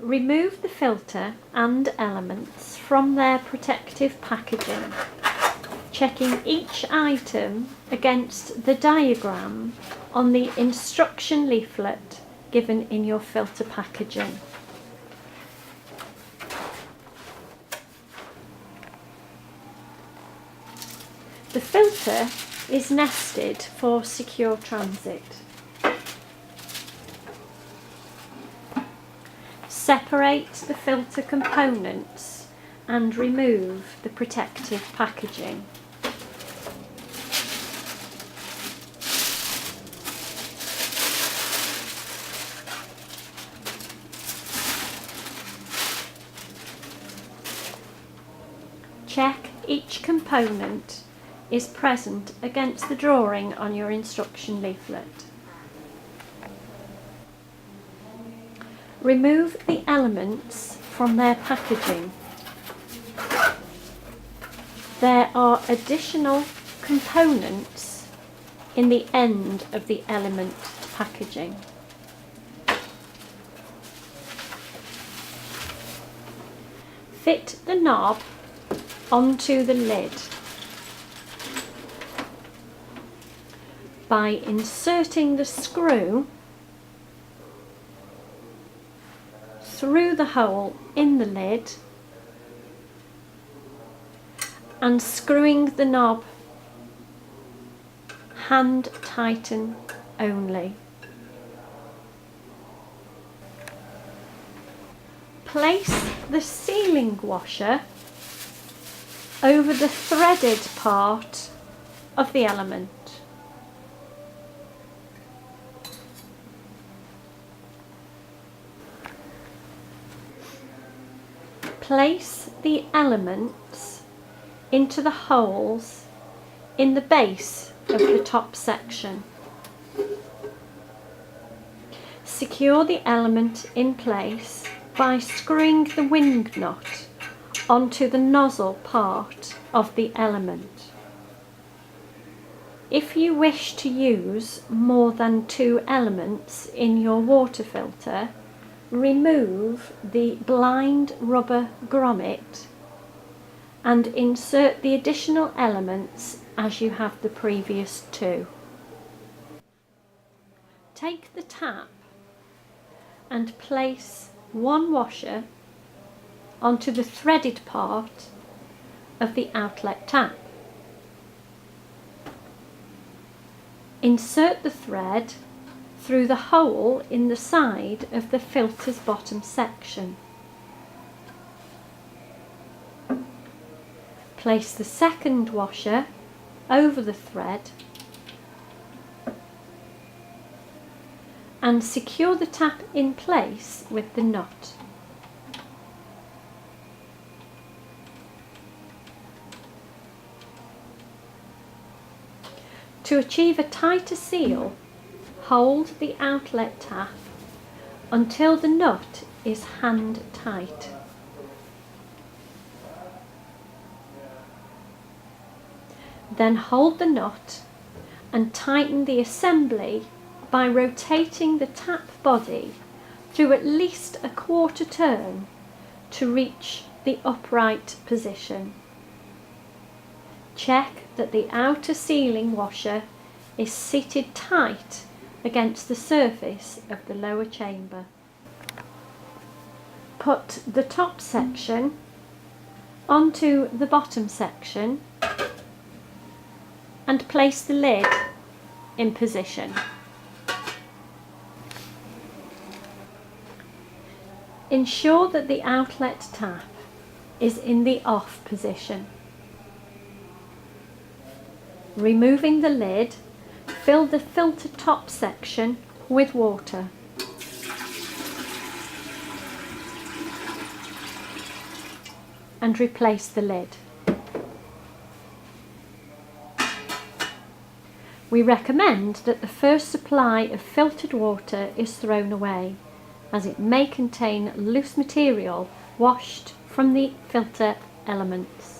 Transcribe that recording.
Remove the filter and elements from their protective packaging, checking each item against the diagram on the instruction leaflet given in your filter packaging. The filter is nested for secure transit. Separate the filter components and remove the protective packaging. Check each component is present against the drawing on your instruction leaflet. Remove the elements from their packaging. There are additional components in the end of the element packaging. Fit the knob onto the lid by inserting the screw through the hole in the lid and screwing the knob hand tighten only. Place the sealing washer over the threaded part of the element. Place the elements into the holes in the base of the top section. Secure the element in place by screwing the wing nut onto the nozzle part of the element. If you wish to use more than 2 elements in your water filter, remove the blind rubber grommet and insert the additional elements as you have the previous 2. Take the tap and place one washer onto the threaded part of the outlet tap. Insert the thread through the hole in the side of the filter's bottom section. Place the second washer over the thread and secure the tap in place with the nut. To achieve a tighter seal, hold the outlet tap until the nut is hand tight. Then hold the nut and tighten the assembly by rotating the tap body through at least a quarter turn to reach the upright position. Check that the outer sealing washer is seated tight against the surface of the lower chamber. Put the top section onto the bottom section and place the lid in position. Ensure that the outlet tap is in the off position. Removing the lid, fill the filter top section with water. And replace the lid. We recommend that the first supply of filtered water is thrown away, as it may contain loose material washed from the filter elements.